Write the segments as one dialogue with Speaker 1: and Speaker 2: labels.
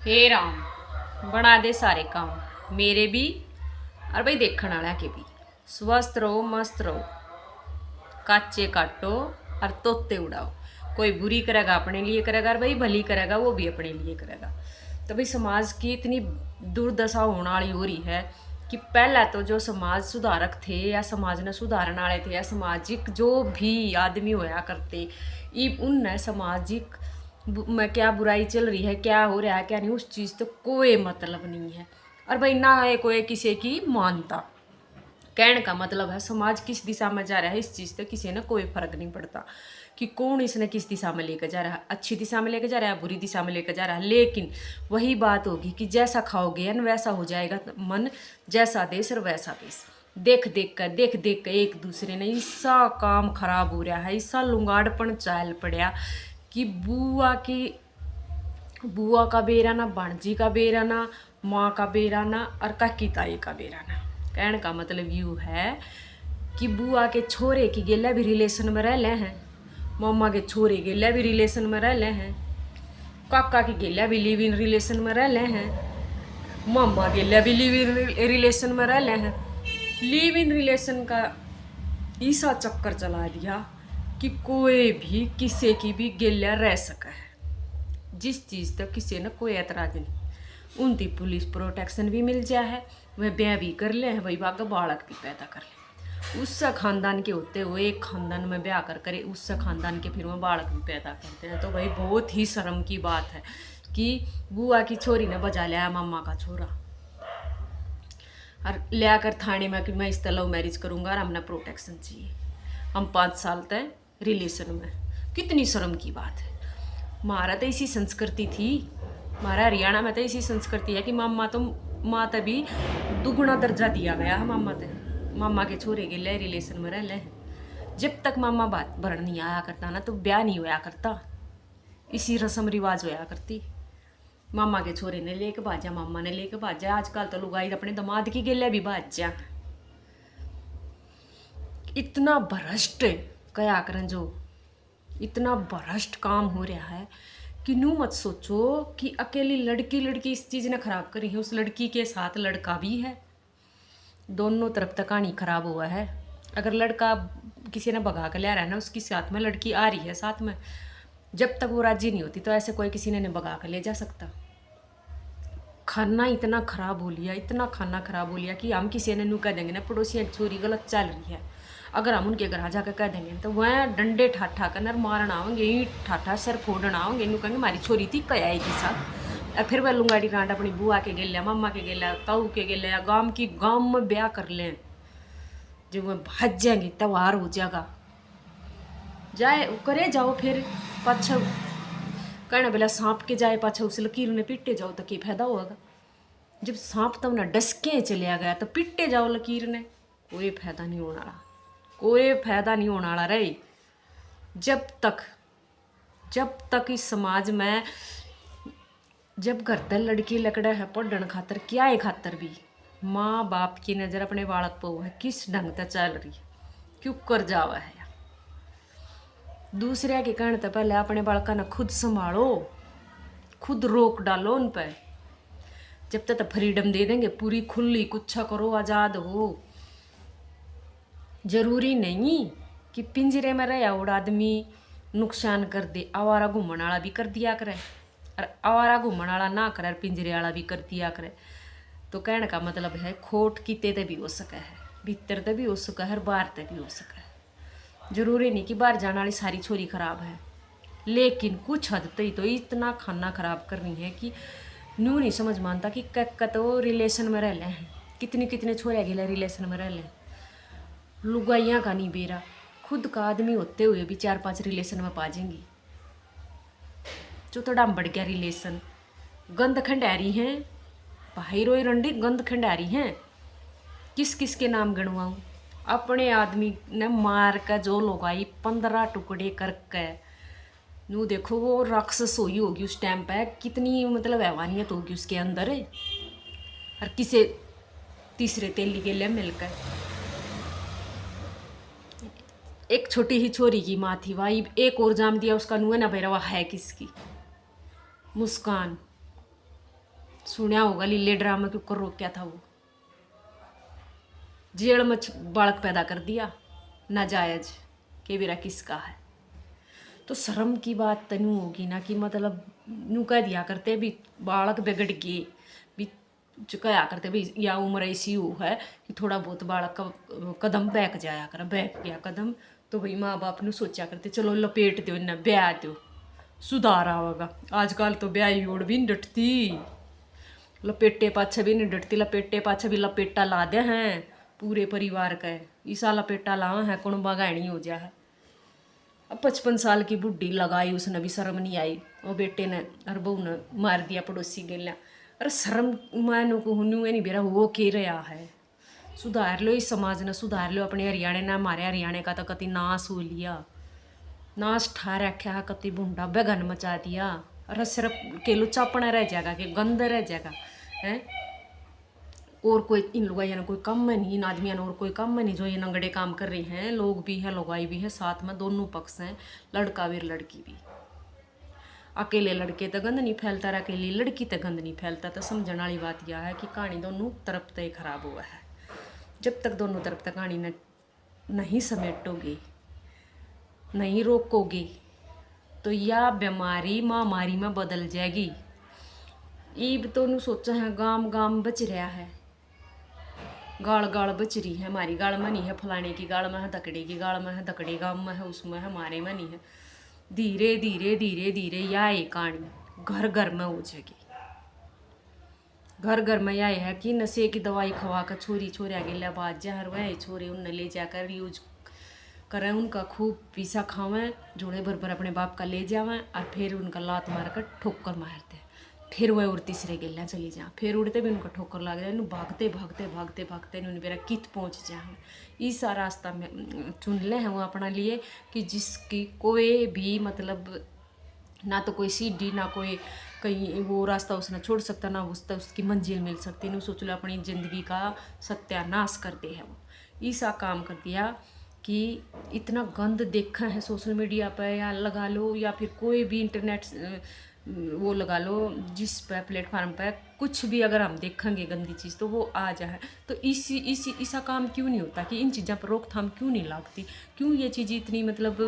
Speaker 1: हे राम बना दे सारे काम मेरे भी और भाई देखने वाला के भी। स्वस्थ रहो मस्त रहो, काचे काटो और तोते उड़ाओ। कोई बुरी करेगा अपने लिए करेगा और भाई भली करेगा वो भी अपने लिए करेगा। तो भाई समाज की इतनी दुर्दशा होने वाली हो रही है कि पहले तो जो समाज सुधारक थे या समाज ने सुधारने वाले थे या सामाजिक जो भी आदमी होया करते उनने सामाजिक में क्या बुराई चल रही है, क्या हो रहा है, क्या नहीं, उस चीज़ तो कोई मतलब नहीं है। और भाई ना है कोई किसी की मानता। कहने का मतलब है समाज किस दिशा में जा रहा है इस चीज़ से किसी ने कोई फर्क नहीं पड़ता कि कौन इसने किस दिशा में लेकर जा रहा है, अच्छी दिशा में लेकर जा रहा है, बुरी दिशा में लेकर जा रहा है। लेकिन वही बात होगी कि जैसा खाओगे न वैसा हो जाएगा मन, जैसा देश और वैसा देश। देख देख कर एक दूसरे ने ऐसा काम खराब हो रहा है, ऐसा लुंगाड़पन चाल पड़ा कि बुआ का बेराना, भांजी का बेराना, माँ का बेराना और काकी ताई का बेराना। कहने का मतलब यूँ है कि बुआ के छोरे की गेला भी रिलेशन में रह ले हैं, मम्मा के छोरे गेला भी रिलेशन में रह ले हैं, काका की गेला भी लिव इन रिलेशन में रह ले हैं, मम्मा गेला भी लिव इन रिलेशन में रह ले हैं। लिव इन रिलेशन का ऐसा चक्कर चला दिया कि कोई भी किसी की भी गेला रह सका है, जिस चीज़ तक किसी ने कोई एतराज नहीं। उनकी पुलिस प्रोटेक्शन भी मिल जाए है, वह ब्याह भी कर ले है, वही बाग बालक भी पैदा कर ले। उससे खानदान के होते हुए एक खानदान में ब्याह कर करे उससे खानदान के फिर वह बालक भी पैदा करते हैं। तो भाई बहुत ही शर्म की बात है कि बुआ की छोरी ने बजा लिया मामा का छोरा और ले आकर थाने में कि मैं इस तरह लव मैरिज करूँगा और हमने प्रोटेक्शन चाहिए, हम 5 साल तक रिलेशन में। कितनी शर्म की बात है। हमारा तो इसी संस्कृति थी, हमारा हरियाणा में तो इसी संस्कृति है कि माँ तभी दुगुना दर्जा दिया गया है। मामा के छोरे के लिए रिलेशन में रह ले। जब तक मामा बात भरण नहीं आया करता ना तो ब्याह नहीं होया करता, इसी रस्म रिवाज होया करती। मामा के छोरे ने लेके भाजा, मामा ने लेके भाजा। आजकल तो लुगाई अपने दामाद की गेले भी भाजा। इतना भ्रष्ट कया करें, जो इतना भ्रष्ट काम हो रहा है कि नू मत सोचो कि अकेली लड़की इस चीज़ ने खराब करी है, उस लड़की के साथ लड़का भी है। दोनों तरफ तक कहानी खराब हुआ है। अगर लड़का किसी ने भगा कर ले रहा है ना, उसकी साथ में लड़की आ रही है साथ में, जब तक वो राजी नहीं होती तो ऐसे कोई किसी ने भगा कर ले जा सकता। खाना इतना खराब हो लिया, इतना खाना खराब हो लिया कि हम किसी ने नू कह देंगे ना पड़ोसी एक चोरी गलत चल रही है, अगर हम उनके घर जाकर कह देंगे तो वह डंडे ठाठा कर नर मारना आओगे, ईंट ठाठा सर फोड़ना आओगे, इनू कहेंगे हमारी छोरी थी कया की साथ। और फिर वह लुंगाड़ी रांड अपनी बुआ के गेलिया, मामा के गेलिया, ताऊ के गेलिया, गाँव में ब्याह कर लें, जो वह भाज जाएंगे त्यौहार हो जाएगा। जाए करे जाओ फिर पाछा कहना बेला सांप के जाए पाछा उस लकीर ने पिटे जाओ तो क्या फायदा होगा। जब सांप तो ना डसके चलिया गया तो पिटे जाओ लकीर ने, कोई फायदा नहीं होने वाला, कोई फायदा नहीं होने वाला रे। जब तक इस समाज में जब घर तक लड़की लकड़ा है पढ़न खातर क्या है खातर भी माँ बाप की नज़र अपने बालक पर है किस ढंग से चल रही है, क्यों कर जावा है। दूसरे के कहने तो पहले अपने बालका ने खुद संभालो, खुद रोक डालो उन पर। जब तक तो फ्रीडम दे देंगे पूरी खुली, कुछ करो आज़ाद हो। जरूरी नहीं कि पिंजरे में रह और आदमी नुकसान कर दे, आवारा घूमने वाला भी कर दिया करे, और आवारा घूमने वाला ना करे पिंजरे वाला भी कर दिया करे। तो कहने का मतलब है खोट किते ते भी हो सका है, भीतर ते भी हो सका है, बाहर ते भी हो सका है। जरूरी नहीं कि बाहर जाने वाली सारी छोरी खराब है, लेकिन कुछ हद तक तो इतना खाना खराब करनी है कि नू नहीं समझ मानता कि तो रिलेशन में रह ले हैं, कितने छोरे गिले रिलेशन में रह लें। लुगाइयाँ का नहीं बेरा, खुद का आदमी होते हुए भी 4-5 रिलेशन में पा जाएंगी। जो तो डाम बढ़ गया रिलेशन, गंद खंडारी हैं भाई, रोई रंडी गंद खंडारी हैं। किस किस के नाम गणवाऊँ। अपने आदमी ने मार कर जो लोगाई 15 टुकड़े करके, नू देखो वो राक्षस हुई होगी उस टाइम पे, कितनी मतलब हैवानियत होगी उसके अंदर है। और किसे तीसरे तेली के लिए मिलकर एक छोटी ही छोरी की माँ थी, भाई एक और जाम दिया उसका नुआ ना बेरा है किसकी, मुस्कान। सुना होगा लीले ड्रामा के ऊपर रोक क्या था वो, जेल में बालक पैदा कर दिया नाजायज के बिरा किसका है। तो शर्म की बात तनु होगी ना कि मतलब नू कह दिया करते भी बालक बिगड़ गए भी, जो कहा करते भी या उम्र ऐसी हो है कि थोड़ा बहुत बालक का कदम बैक जाया कर, बैक गया कदम तो भाई माँ बाप ने सोचा करते चलो लपेट दो इन्हें ब्याह दो सुधार होगा। आजकल तो ब्याही ओढ़ भी नहीं डटती, लपेटे पाछे भी नहीं डटती, लपेटे पाछे भी लपेटा ला दे हैं पूरे परिवार का। ईसा लपेटा लावा है कौन बगानी हो जा है। अब 55 साल की बुढ़ी लगाई उसने भी शर्म नहीं आई, और बेटे ने और बहू ने मार दिया पड़ोसी गेल्या। अरे शर्म मानो को हुनू नहीं बेरा वो के रहा है। सुधार लो इस समाज ने, सुधार लो अपने हरियाणा ने। हमारे हरियाणा का तो कति नाश हो लिया, नाश ठा रखा है, कति बुंडा बेगन मचा दिया। अरे सिर्फ केलो चापना रह जाएगा कि गंद रह जाएगा है। और कोई इन लोग कोई कम है नहीं, इन आदमियों ने और कोई कम है नहीं जो ये नंगड़े काम कर रहे हैं। लोग भी है, लोगाई भी है, साथ में दोनों पक्ष हैं, लड़का भी लड़की भी। अकेले लड़के तो गंद नहीं फैलता, अकेली लड़की तो गंद नहीं फैलता। तो समझने वाली बात यह है कि कहानी दोनों तरफ तो खराब हुआ है। जब तक दोनों तरफ तक कहानी ने नहीं समेटोगे, नहीं रोकोगे, तो यह बीमारी महामारी में बदल जाएगी। ईब तो नू सोचा है गाम गाम बच रहा है, गाड़ गाड़ बच रही है। हमारी गाड़ में नहीं है, फलाने की गाड़ में है, दकड़े की गाड़ में है, दकड़े गाँव में है, उसमें है, हमारे में नहीं है। धीरे धीरे धीरे धीरे यह एक कहानी घर घर में हो जाएगी। घर घर में यह है कि नशे की दवाई खवा कर छोरी छोरिया गिला बाज जहर वह छोरे उनने ले जाकर यूज करें, उनका खूब पीसा खावें, जोड़े भर भर अपने बाप का ले जावें, और फिर उनका लात मार कर ठोकर मारते। फिर वह और तीसरे गिल्ला चली जा, फिर उड़ते भी उनका ठोकर लग जाए, भागते भागते भागते भागते उन्हें मेरा कित पहुँच जाए। ऐसा रास्ता में चुन ले हैं वो अपना लिए कि जिसकी कोई भी मतलब ना तो कोई सीढ़ी ना कोई कहीं वो रास्ता उसने छोड़ सकता, ना उसकी मंजिल मिल सकती। नहीं सोच लो अपनी ज़िंदगी का सत्यानाश करते हैं वो। ऐसा काम कर दिया कि इतना गंद देखा है सोशल मीडिया पर, या लगा लो या फिर कोई भी इंटरनेट वो लगा लो, जिस पर प्लेटफार्म पर कुछ भी अगर हम देखेंगे गंदी चीज़ तो वो आ जाए। तो इसी ऐसा काम क्यों नहीं होता कि इन चीज़ों पर रोकथाम क्यों नहीं लगती? क्यों ये चीज़ इतनी मतलब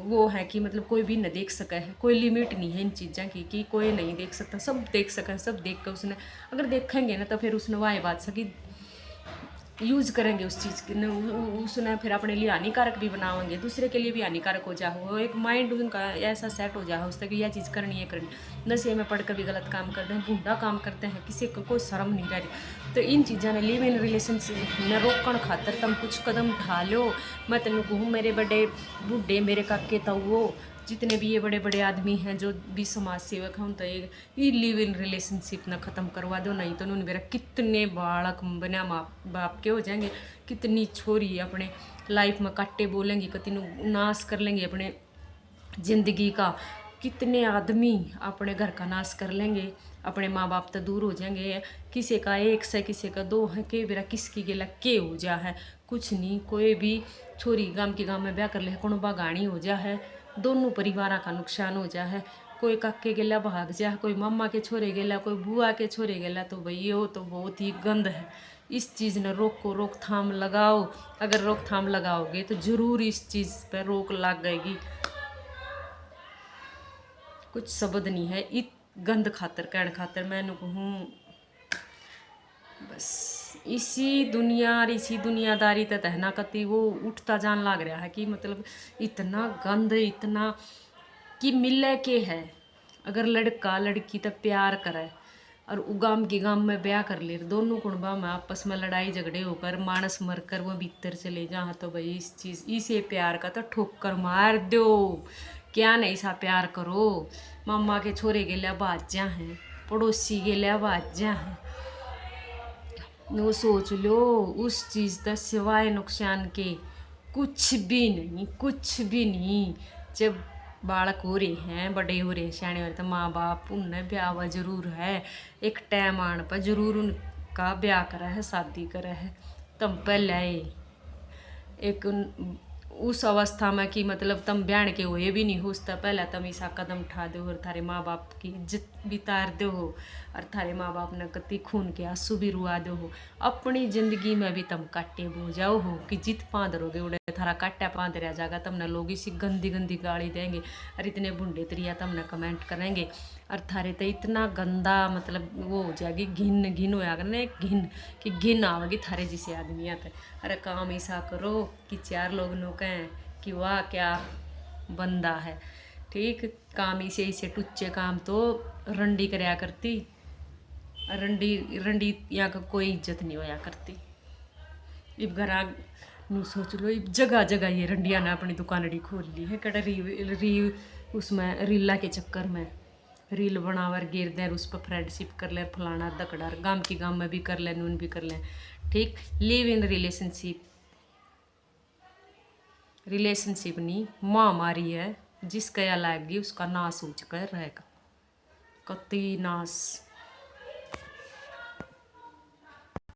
Speaker 1: वो है कि मतलब कोई भी न देख सका है, कोई लिमिट नहीं है इन चीज़ों की कि कोई नहीं देख सकता, सब देख सका, सब देख कर उसने अगर देखेंगे ना तो फिर उसने वाह बात सकी यूज़ करेंगे उस चीज़ की, उसने फिर अपने लिए हानिकारक भी बनाएंगे, दूसरे के लिए भी हानिकारक हो जाए। वो एक माइंड उनका ऐसा सेट हो जाए उससे कि यह चीज़ करनी है करनी। नशे में पढ़कर भी गलत काम करते हैं, बूढ़ा काम करते हैं, किसी को कोई शर्म नहीं रह रही। तो इन चीज़ों ने लिव इन रिलेशनशिप ने रोकण खातर तुम कुछ कदम उठा लो। मैं तेन कहूँ मेरे बड़े बूढ़े मेरे काके तो वो जितने भी ये बड़े बड़े आदमी हैं जो भी समाज सेवक हैं, उन तो ये लिव इन रिलेशनशिप ना ख़त्म करवा दो, नहीं तो उन्होंने मेरा कितने बालक बिना माँ बाप के हो जाएंगे, कितनी छोरी अपने लाइफ में काटे बोलेंगी, कितनी नाश कर लेंगे अपने ज़िंदगी का, कितने आदमी अपने घर का नाश कर लेंगे, अपने माँ बाप तो दूर हो जाएंगे। किसी का एक से किसी का दो है, के बेरा किसकी गिला के हो जा है कुछ नहीं। कोई भी छोरी गांव के गांव में ब्याह कर ले कौन बागानी हो जा है, दोनों परिवार का नुकसान हो जा है। कोई काके गेला भाग जा, कोई मम्मा के छोरे गेला, कोई बुआ के छोरे गेला, तो भाई वो तो बहुत ही गंद है। इस चीज़ ने रोकथाम लगाओ। अगर रोकथाम लगाओगे तो ज़रूर इस चीज़ पर रोक लग गएगी। कुछ शब्द नहीं है इत गंद खातर कहण खातर। मैं कहूँ बस इसी दुनिया और इसी दुनियादारी तक है ना कति वो उठता जान लग रहा है कि मतलब इतना गंद, इतना कि मिले के है। अगर लड़का लड़की तक प्यार करे और उगाम की गाम में ब्याह कर ले, दोनों कुंबा में आपस में लड़ाई झगड़े होकर मानस मर कर वो भीतर चले जा, तो भाई इस चीज़ इसे प्यार का तो ठोकर मार दो। क्या नहीं सा प्यार करो। मामा के छोरे के लिए बाजा हैं, पड़ोसी के लिए बाजा हैं, वो सोच लो उस चीज़ का सिवाय नुकसान के कुछ भी नहीं, कुछ भी नहीं। जब बालक हो रहे हैं, बड़े हो रहे हैं, सियाने हो रहे, तो माँ बाप उन्हें ब्याह जरूर है, एक टाइम आने पर जरूर उनका ब्याह करा है, शादी करा है। तब पहले एक उस अवस्था में कि मतलब तुम ब्याह के हुए भी नहीं हो, उससे पहले तुम ऐसा कदम उठा दो और थारे माँ बाप की इज्जत भी तार दो हो और थारे माँ बाप ने कति खून के आंसू भी रुआ दो हो। अपनी जिंदगी में भी तुम काटे बो जाओ हो कि जित पांदरोगे उड़े थारा काटा पांद रह जाएगा। तुमने लोग इसी गंदी गंदी गाली देंगे और इतने बुंडे तरिया तुमने कमेंट करेंगे और थारे तो इतना गंदा मतलब वो हो जाएगी, घिन घिन होया करने घिन कि घिन आवेगी थारे जिसे आदमी आते। अरे काम ऐसा करो कि चार लोग नो कहें कि वाह क्या बंदा है। ठीक, काम इसे टुच्चे काम तो रंडी करया करती, रंडी रंडी यहाँ का कोई इज्जत नहीं होया करती। इब घर नू सोच लो, इब जगह जगह ये रंडिया ने अपनी दुकानड़ी खोल ली है कड़ा री उसमें रीला के चक्कर में रील बनावर गिर दें उस पर फ्रेंडशिप कर ले फलाना दकड़ा गांव की गांव में भी कर लें नून भी कर लें। ठीक, लिव इन रिलेशनशिप नहीं महामारी है, जिसका या लाएगी उसका नाश हो चुका है रहेगा कति नाश।